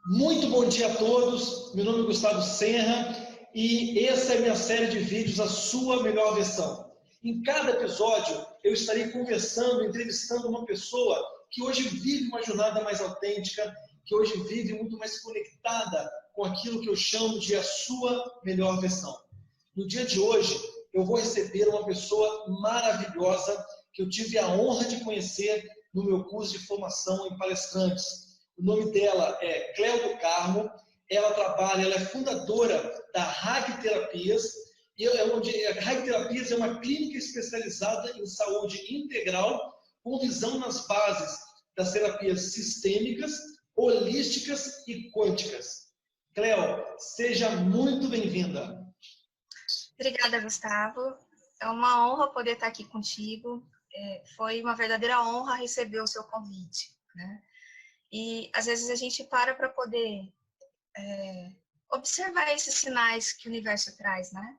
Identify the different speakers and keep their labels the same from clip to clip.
Speaker 1: Muito bom dia a todos, meu nome é Gustavo Senra e essa é a minha série de vídeos, A Sua Melhor Versão. Em cada episódio eu estarei conversando, entrevistando uma pessoa que hoje vive uma jornada mais autêntica, que hoje vive muito mais conectada com aquilo que eu chamo de a sua melhor versão. No dia de hoje eu vou receber uma pessoa maravilhosa que eu tive a honra de conhecer no meu curso de formação em palestrantes. O nome dela é Cléo do Carmo, ela é fundadora da Hag Terapias, e a Hag Terapias é uma clínica especializada em saúde integral, com visão nas bases das terapias sistêmicas, holísticas e quânticas. Cléo, seja muito bem-vinda.
Speaker 2: Obrigada, Gustavo. É uma honra poder estar aqui contigo. Foi uma verdadeira honra receber o seu convite, né? E às vezes a gente para poder observar esses sinais que o universo traz, né?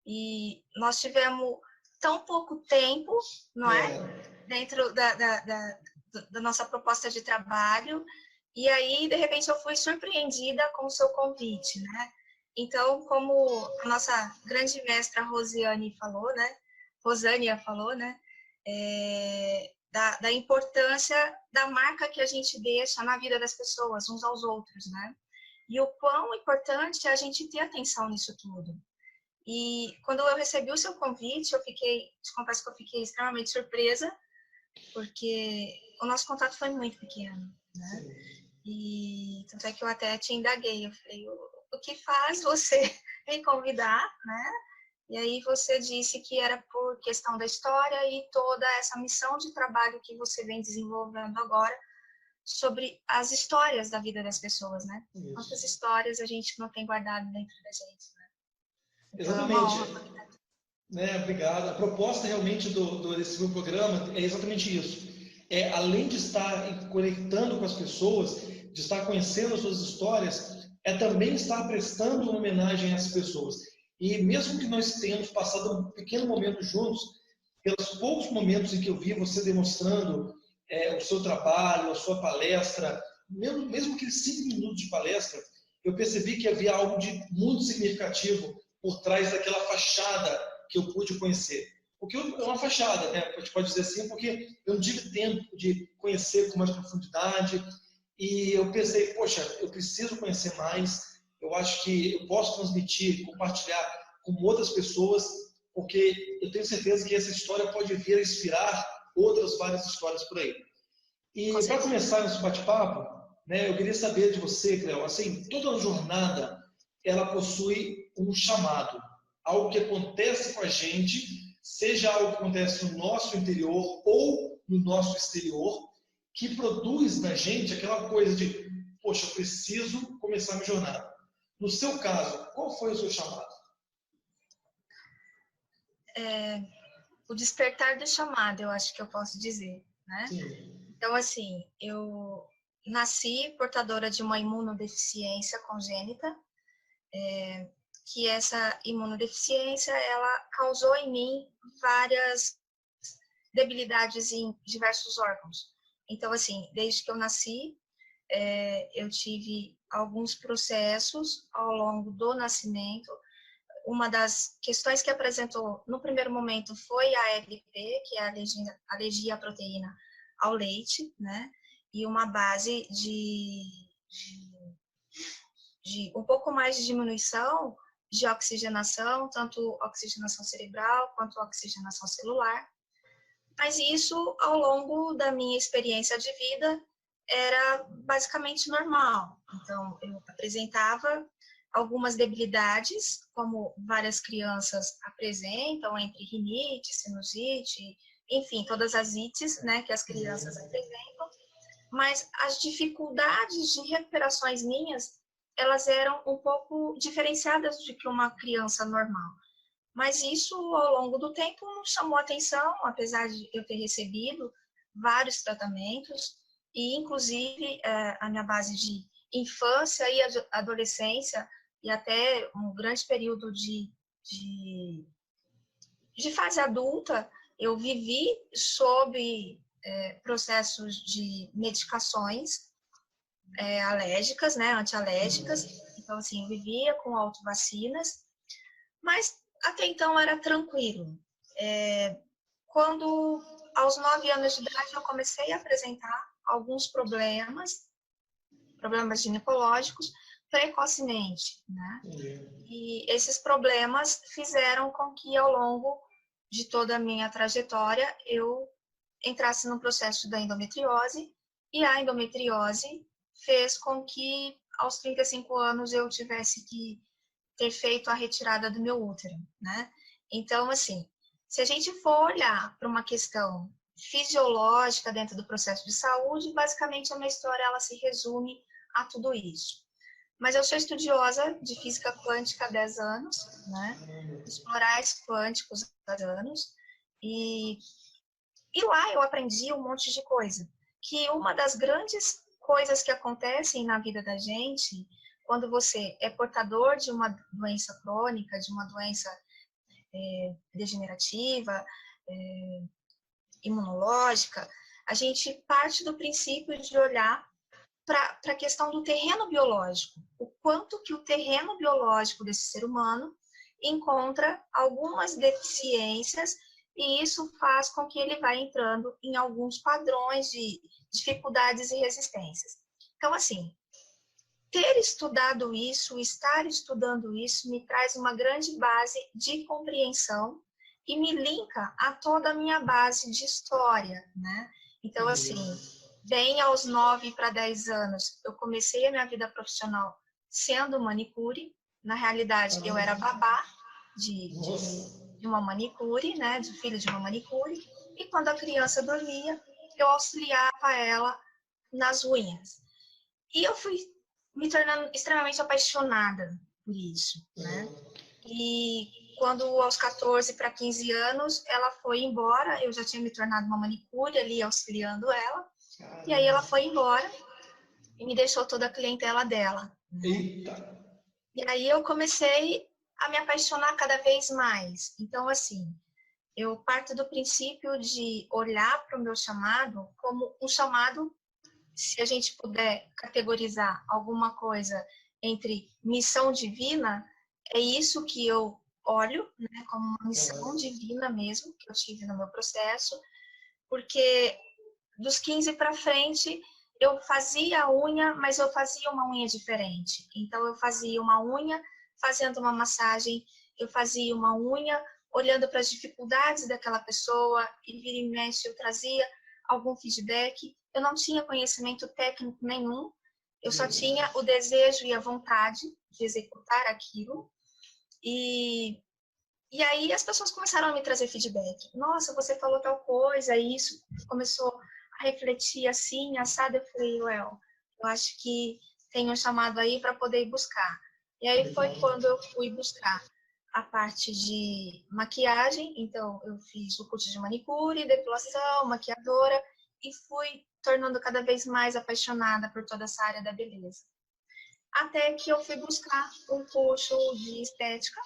Speaker 2: E nós tivemos tão pouco tempo, não é? Dentro da nossa proposta de trabalho, e aí, de repente, eu fui surpreendida com o seu convite, né? Então, como a nossa grande mestra Rosânia falou, né? Da importância da marca que a gente deixa na vida das pessoas, uns aos outros, né? E o quão importante é a gente ter atenção nisso tudo. E quando eu recebi o seu convite, te confesso que eu fiquei extremamente surpresa, porque o nosso contato foi muito pequeno, né? E tanto é que eu até te indaguei, eu falei, o que faz você me convidar, né? E aí você disse que era por questão da história e toda essa missão de trabalho que você vem desenvolvendo agora sobre as histórias da vida das pessoas, né? Isso. Quantas histórias a gente não tem guardado dentro da gente, né?
Speaker 1: Então, exatamente. Obrigado. A proposta realmente desse meu programa é exatamente isso. Além de estar conectando com as pessoas, de estar conhecendo as suas histórias, é também estar prestando uma homenagem às pessoas. E mesmo que nós tenhamos passado um pequeno momento juntos, pelos poucos momentos em que eu vi você demonstrando o seu trabalho, a sua palestra, mesmo aqueles 5 minutos de palestra, eu percebi que havia algo de muito significativo por trás daquela fachada que eu pude conhecer. Porque é uma fachada, né? A gente pode dizer assim, porque eu não tive tempo de conhecer com mais profundidade, e eu pensei, poxa, eu preciso conhecer mais, eu acho que eu posso transmitir, compartilhar com outras pessoas, porque eu tenho certeza que essa história pode vir a inspirar outras várias histórias por aí. E para começar esse bate-papo, né, eu queria saber de você, Cléo, assim, toda jornada, ela possui um chamado, algo que acontece com a gente, seja algo que acontece no nosso interior ou no nosso exterior, que produz na gente aquela coisa de, poxa, eu preciso começar a minha jornada. No seu caso, qual foi o seu chamado?
Speaker 2: O despertar do chamado, eu acho que eu posso dizer, né?
Speaker 1: Sim.
Speaker 2: Então, assim, eu nasci portadora de uma imunodeficiência congênita, que essa imunodeficiência, ela causou em mim várias debilidades em diversos órgãos. Então, assim, desde que eu nasci, eu tive alguns processos ao longo do nascimento. Uma das questões que apresentou no primeiro momento foi a ALP, que é a alergia à proteína ao leite, né? E uma base de um pouco mais de diminuição de oxigenação, tanto oxigenação cerebral quanto oxigenação celular. Mas isso, ao longo da minha experiência de vida, era basicamente normal. Então, eu apresentava algumas debilidades, como várias crianças apresentam, entre rinite, sinusite, enfim, todas as ites, né, que as crianças apresentam. Mas as dificuldades de recuperações minhas, elas eram um pouco diferenciadas de que uma criança normal. Mas isso, ao longo do tempo, não chamou atenção, apesar de eu ter recebido vários tratamentos, e inclusive a minha base de infância e adolescência, e até um grande período de fase adulta, eu vivi sob processos de medicações, alérgicas, né, antialérgicas. Então, assim, eu vivia com autovacinas, mas até então era tranquilo. Quando, aos 9 anos de idade, eu comecei a apresentar alguns problemas ginecológicos, precocemente, né? E esses problemas fizeram com que, ao longo de toda a minha trajetória, eu entrasse no processo da endometriose, e a endometriose fez com que, aos 35 anos, eu tivesse que ter feito a retirada do meu útero, né? Então, assim, se a gente for olhar para uma questão fisiológica dentro do processo de saúde, basicamente a minha história ela se resume a tudo isso. Mas eu sou estudiosa de física quântica há 10 anos, né? Explorais quânticos há 10 anos, e lá eu aprendi um monte de coisa. Que uma das grandes coisas que acontecem na vida da gente, quando você é portador de uma doença crônica, de uma doença degenerativa, imunológica, a gente parte do princípio de olhar para a questão do terreno biológico. O quanto que o terreno biológico desse ser humano encontra algumas deficiências, e isso faz com que ele vá entrando em alguns padrões de dificuldades e resistências. Então, assim, ter estudado isso, estar estudando isso, me traz uma grande base de compreensão e me linka a toda a minha base de história, né? Então, assim, bem aos 9 para 10 anos, eu comecei a minha vida profissional sendo manicure. Na realidade, eu era babá de uma manicure, né? De filho de uma manicure. E quando a criança dormia, eu auxiliava ela nas unhas. E eu fui me tornando extremamente apaixonada por isso, né? E quando aos 14 para 15 anos, ela foi embora, eu já tinha me tornado uma manicure ali auxiliando ela, e aí ela foi embora e me deixou toda a clientela dela.
Speaker 1: Eita!
Speaker 2: E aí eu comecei a me apaixonar cada vez mais. Então, assim, eu parto do princípio de olhar para o meu chamado como um chamado, se a gente puder categorizar alguma coisa entre missão divina, é isso que eu olho, né, como uma missão divina mesmo, que eu tive no meu processo, porque dos 15 para frente eu fazia a unha, mas eu fazia uma unha diferente. Então eu fazia uma unha fazendo uma massagem, eu fazia uma unha olhando para as dificuldades daquela pessoa, e vira e mexe eu trazia algum feedback. Eu não tinha conhecimento técnico nenhum, eu só tinha o desejo e a vontade de executar aquilo. E aí as pessoas começaram a me trazer feedback. Nossa, você falou tal coisa, isso começou a refletir assim, assado. Eu falei, well, eu acho que tem um chamado aí para poder ir buscar. E aí foi quando eu fui buscar a parte de maquiagem. Então eu fiz o curso de manicure, depilação, maquiadora, e fui tornando cada vez mais apaixonada por toda essa área da beleza. Até que eu fui buscar um curso de estética.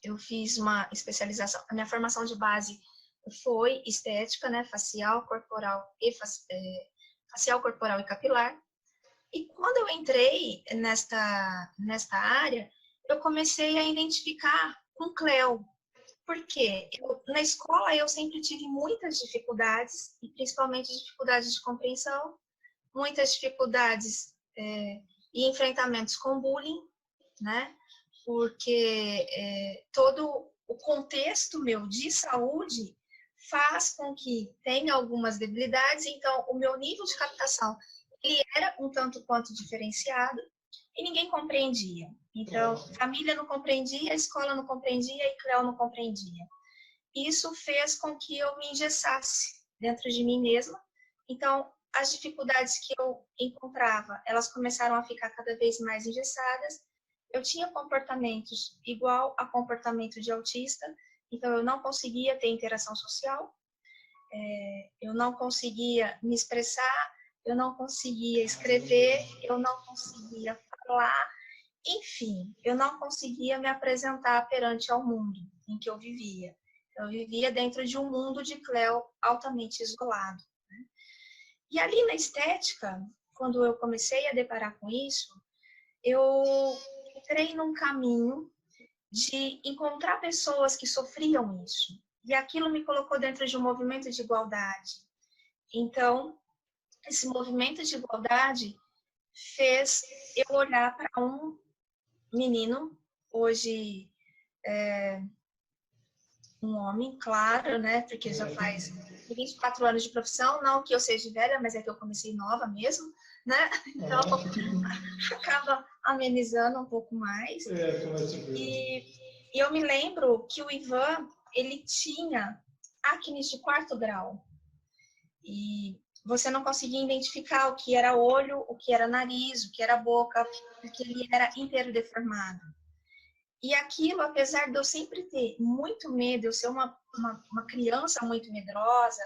Speaker 2: Eu fiz uma especialização, a minha formação de base foi estética, né, facial, corporal e capilar. E quando eu entrei nesta área, eu comecei a identificar com Cleo. Por quê? Na escola eu sempre tive muitas dificuldades, e principalmente dificuldades de compreensão, muitas dificuldades e enfrentamentos com bullying, né? Porque todo o contexto meu de saúde faz com que tenha algumas debilidades. Então o meu nível de captação ele era um tanto quanto diferenciado e ninguém compreendia. Então a família não compreendia, a escola não compreendia e Cleo não compreendia. Isso fez com que eu me engessasse dentro de mim mesma. Então as dificuldades que eu encontrava, elas começaram a ficar cada vez mais engessadas. Eu tinha comportamentos igual a comportamento de autista, então eu não conseguia ter interação social, eu não conseguia me expressar, eu não conseguia escrever, eu não conseguia falar, enfim, eu não conseguia me apresentar perante ao mundo em que eu vivia. Eu vivia dentro de um mundo de Cleo altamente isolado. E ali na estética, quando eu comecei a deparar com isso, eu entrei num caminho de encontrar pessoas que sofriam isso. E aquilo me colocou dentro de um movimento de igualdade. Então, esse movimento de igualdade fez eu olhar para um menino, hoje um homem, claro, né? Porque já faz 24 anos de profissão, não que eu seja velha, mas é que eu comecei nova mesmo, né? Então, acaba amenizando um pouco mais. E eu me lembro que o Ivan, ele tinha acne de 4º grau. E você não conseguia identificar o que era olho, o que era nariz, o que era boca, porque ele era inteiro deformado. E aquilo, apesar de eu sempre ter muito medo, eu ser uma criança muito medrosa,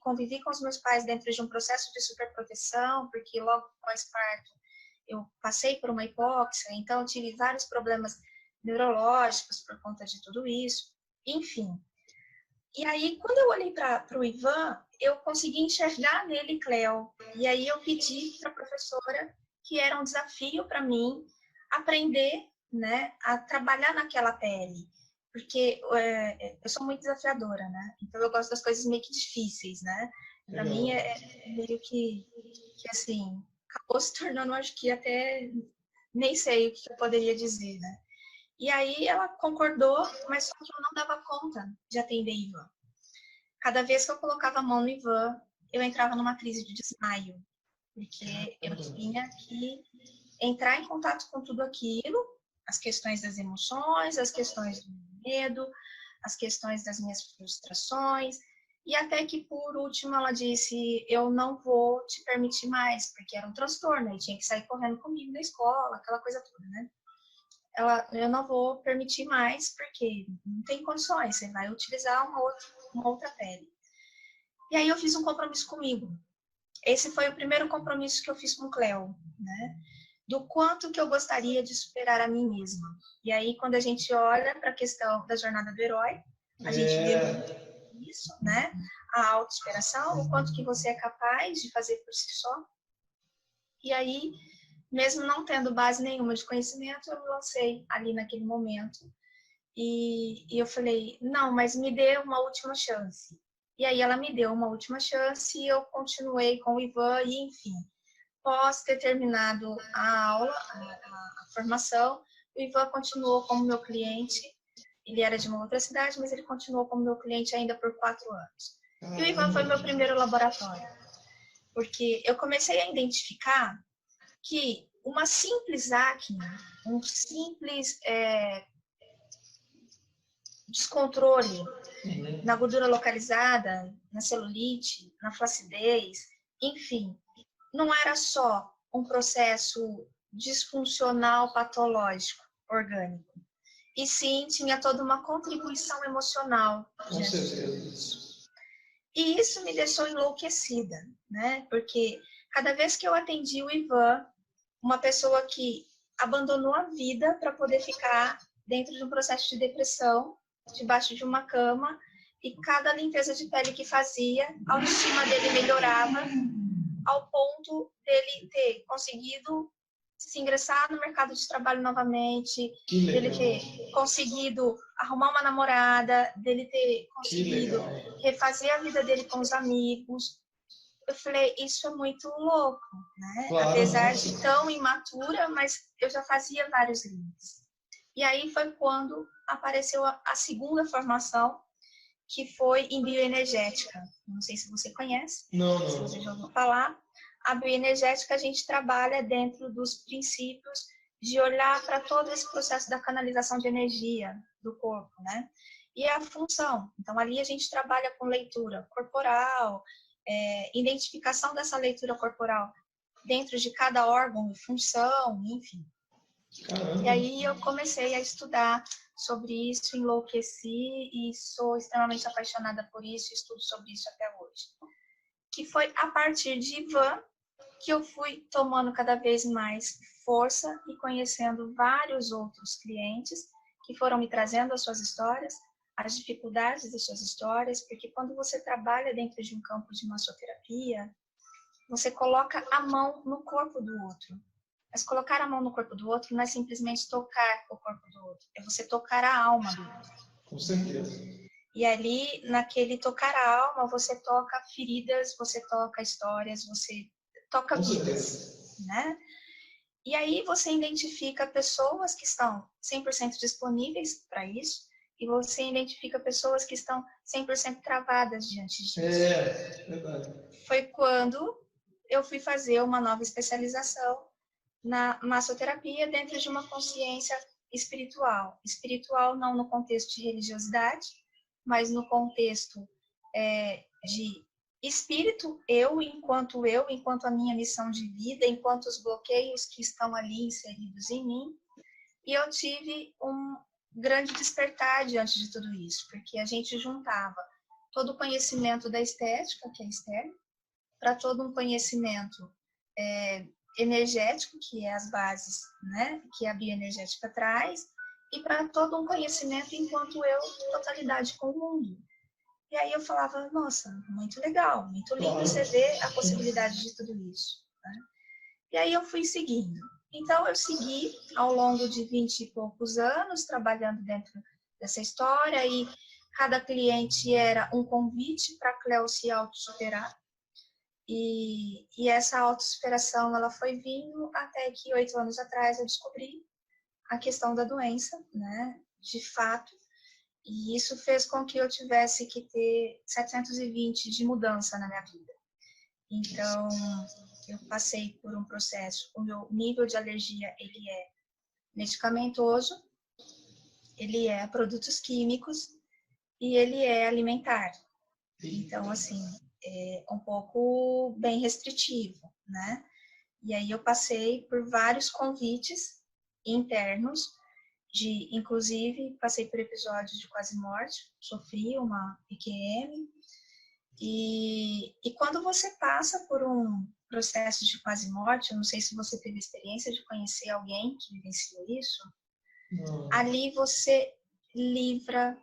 Speaker 2: convivi com os meus pais dentro de um processo de superproteção, porque logo pós-parto eu passei por uma hipóxia, então eu tive vários problemas neurológicos por conta de tudo isso, enfim. E aí, quando eu olhei para o Ivan, eu consegui enxergar nele Cleo. E aí eu pedi para a professora, que era um desafio para mim, aprender, né, a trabalhar naquela pele. Porque eu sou muito desafiadora, né? Então eu gosto das coisas meio que difíceis, né? Para mim é meio que assim, acabou se tornando, acho que até nem sei o que eu poderia dizer, né? E aí ela concordou, mas só que eu não dava conta de atender Ivan. Cada vez que eu colocava a mão no Ivan, eu entrava numa crise de desmaio, porque eu tinha que entrar em contato com tudo aquilo, as questões das emoções, as questões do medo, as questões das minhas frustrações, e até que, por último, ela disse, eu não vou te permitir mais, porque era um transtorno, e tinha que sair correndo comigo na escola, aquela coisa toda, né? Eu não vou permitir mais, porque não tem condições, você vai utilizar uma outra pele. E aí eu fiz um compromisso comigo. Esse foi o primeiro compromisso que eu fiz com o Cleo, né? Do quanto que eu gostaria de superar a mim mesma. E aí, quando a gente olha para a questão da jornada do herói, a gente vê isso, né? A autossuperação, o quanto que você é capaz de fazer por si só. E aí, mesmo não tendo base nenhuma de conhecimento, eu me lancei ali naquele momento. E eu falei, não, mas me dê uma última chance. E aí ela me deu uma última chance e eu continuei com o Ivan e, enfim, após ter terminado a aula, a formação, o Ivan continuou como meu cliente. Ele era de uma outra cidade, mas ele continuou como meu cliente ainda por 4 anos. E o Ivan foi meu primeiro laboratório, porque eu comecei a identificar que uma simples acne, um simples descontrole na gordura localizada, na celulite, na flacidez, enfim, não era só um processo disfuncional patológico orgânico, e sim tinha toda uma contribuição emocional.
Speaker 1: Com certeza.
Speaker 2: E isso me deixou enlouquecida, né? Porque cada vez que eu atendi o Ivan, uma pessoa que abandonou a vida para poder ficar dentro de um processo de depressão, debaixo de uma cama, e cada limpeza de pele que fazia, a autoestima dele melhorava, ao ponto dele ter conseguido se ingressar no mercado de trabalho novamente, dele ter conseguido arrumar uma namorada, dele ter conseguido refazer a vida dele com os amigos. Eu falei, isso é muito louco, né? Claro, apesar de tão imatura, mas eu já fazia vários links. E aí foi quando apareceu a segunda formação, que foi em bioenergética. Não sei se você conhece, se você já ouviu falar. A bioenergética, a gente trabalha dentro dos princípios de olhar para todo esse processo da canalização de energia do corpo, né? E a função. Então, ali a gente trabalha com leitura corporal, identificação dessa leitura corporal dentro de cada órgão e função, enfim. Caramba. E aí eu comecei a estudar sobre isso, enlouqueci e sou extremamente apaixonada por isso, estudo sobre isso até hoje. Que foi a partir de Ivan que eu fui tomando cada vez mais força e conhecendo vários outros clientes que foram me trazendo as suas histórias, as dificuldades das suas histórias, porque quando você trabalha dentro de um campo de massoterapia, você coloca a mão no corpo do outro. Mas colocar a mão no corpo do outro não é simplesmente tocar o corpo do outro, é você tocar a alma do outro.
Speaker 1: Com certeza.
Speaker 2: E ali, naquele tocar a alma, você toca feridas, você toca histórias, você toca vidas, né? E aí você identifica pessoas que estão 100% disponíveis para isso, e você identifica pessoas que estão 100% travadas diante disso.
Speaker 1: Verdade.
Speaker 2: Foi quando eu fui fazer uma nova especialização na massoterapia dentro de uma consciência espiritual. Espiritual não no contexto de religiosidade, mas no contexto de espírito, eu, enquanto a minha missão de vida, enquanto os bloqueios que estão ali inseridos em mim. E eu tive um grande despertar diante de tudo isso, porque a gente juntava todo o conhecimento da estética, que é externo, para todo um conhecimento energético, que é as bases, né, que a bioenergética traz, e para todo um conhecimento enquanto eu, totalidade com o mundo. E aí eu falava, nossa, muito legal, muito lindo você ver a possibilidade de tudo isso, né? E aí eu fui seguindo. Então eu segui ao longo de 20 e poucos anos trabalhando dentro dessa história, e cada cliente era um convite para a Cleo se autossuperar. E essa autossuperação ela foi vindo até que 8 anos atrás eu descobri a questão da doença, né, de fato. E isso fez com que eu tivesse que ter 720 de mudança na minha vida. Então, eu passei por um processo, o meu nível de alergia, ele é medicamentoso, ele é a produtos químicos e ele é alimentar. Então, assim, é um pouco bem restritivo, né? E aí eu passei por vários convites internos, inclusive, passei por episódios de quase morte, sofri uma PQM, e quando você passa por um processo de quase morte, eu não sei se você teve experiência de conhecer alguém que vivenciou isso, ali você livra,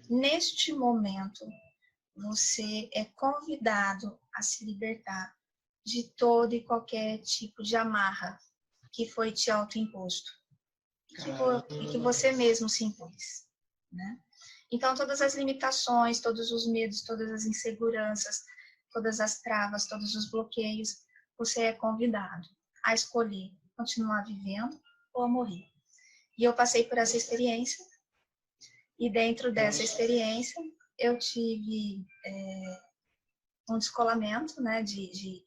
Speaker 2: neste momento, você é convidado a se libertar de todo e qualquer tipo de amarra que foi te autoimposto e que você mesmo se impôs, né? Então, todas as limitações, todos os medos, todas as inseguranças, todas as travas, todos os bloqueios, você é convidado a escolher continuar vivendo ou a morrer. E eu passei por essa experiência, e dentro dessa experiência, eu tive um descolamento, né, de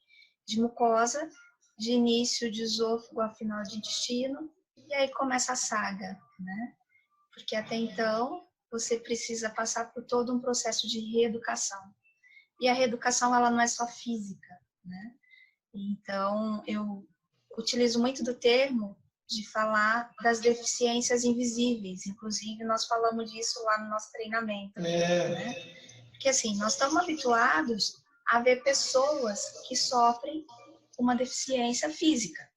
Speaker 2: mucosa, de início de esôfago a final de intestino, e aí começa a saga, né? Porque até então você precisa passar por todo um processo de reeducação. E a reeducação, ela não é só física, né? Então, eu utilizo muito do termo de falar das deficiências invisíveis. Inclusive, nós falamos disso lá no nosso treinamento. Né? Porque, assim, nós estamos habituados a ver pessoas que sofrem uma deficiência física.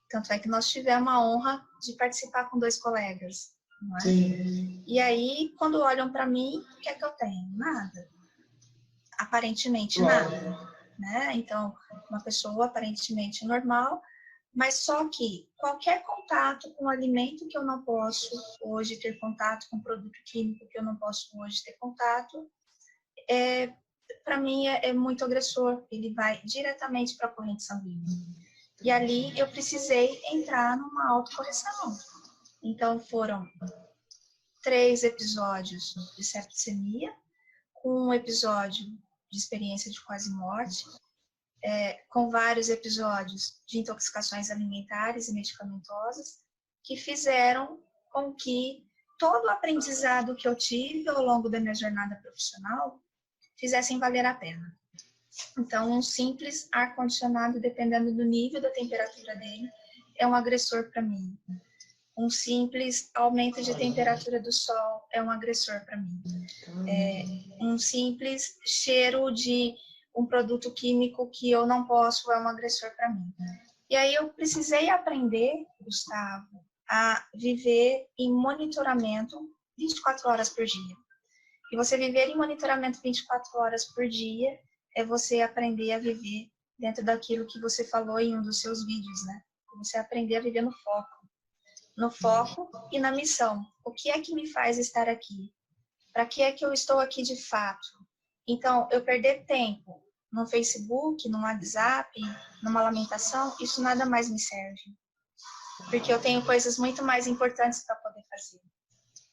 Speaker 2: Tanto é que nós tivemos a honra de participar com 2 colegas. Não é?
Speaker 1: Sim.
Speaker 2: E aí, quando olham para mim, o que é que eu tenho? Nada. Aparentemente nada. Né? Então, uma pessoa aparentemente normal, mas só que qualquer contato com alimento que eu não posso hoje ter contato, com produto químico que eu não posso hoje ter contato, para mim é muito agressor. Ele vai diretamente para a corrente sanguínea. E ali eu precisei entrar numa autocorreção. Então, foram 3 episódios de septicemia, com um episódio de experiência de quase morte, com vários episódios de intoxicações alimentares e medicamentosas, que fizeram com que todo o aprendizado que eu tive ao longo da minha jornada profissional fizessem valer a pena. Então, um simples ar-condicionado, dependendo do nível da temperatura dele, é um agressor para mim. Um simples aumento de temperatura do sol é um agressor para mim. Um simples cheiro de um produto químico que eu não posso é um agressor para mim. E aí eu precisei aprender, Gustavo, a viver em monitoramento 24 horas por dia. E você viver em monitoramento 24 horas por dia é você aprender a viver dentro daquilo que você falou em um dos seus vídeos, né? Você aprender a viver no foco e na missão. O que é que me faz estar aqui? Para que é que eu estou aqui de fato? Então, eu perder tempo no Facebook, no WhatsApp, numa lamentação, isso nada mais me serve. Porque eu tenho coisas muito mais importantes para poder fazer.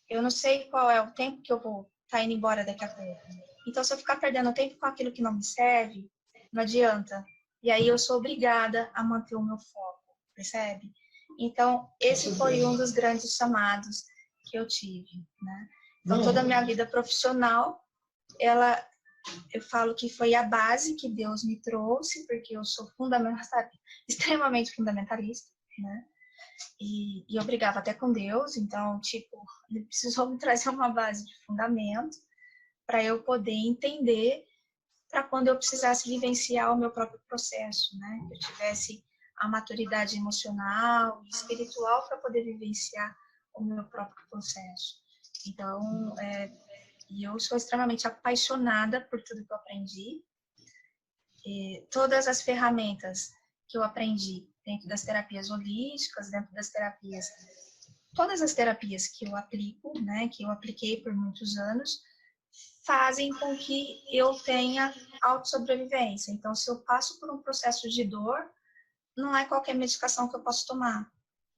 Speaker 2: Eu não sei qual é o tempo que eu vou estar indo embora daqui a pouco. Então, se eu ficar perdendo tempo com aquilo que não me serve, não adianta. E aí eu sou obrigada a manter o meu foco, percebe? Então, esse foi um dos grandes chamados que eu tive, né? Então, toda a minha vida profissional, eu falo que foi a base que Deus me trouxe, porque eu sou extremamente fundamentalista, né? E eu brigava até com Deus, então, tipo, ele precisou me trazer uma base de fundamento para eu poder entender, para quando eu precisasse vivenciar o meu próprio processo, né? Que eu tivesse a maturidade emocional e espiritual para poder vivenciar o meu próprio processo. Então, eu sou extremamente apaixonada por tudo que eu aprendi. E todas as ferramentas que eu aprendi dentro das terapias holísticas, dentro das terapias, todas as terapias que eu aplico, né, que eu apliquei por muitos anos, fazem com que eu tenha autossobrevivência. Então, se eu passo por um processo de dor, não é qualquer medicação que eu posso tomar.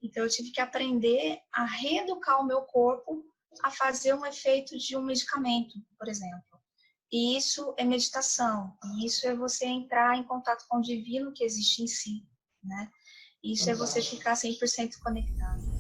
Speaker 2: Então, eu tive que aprender a reeducar o meu corpo a fazer um efeito de um medicamento, por exemplo. E isso é meditação. E isso é você entrar em contato com o divino que existe em si, né? Isso é você ficar 100% conectado.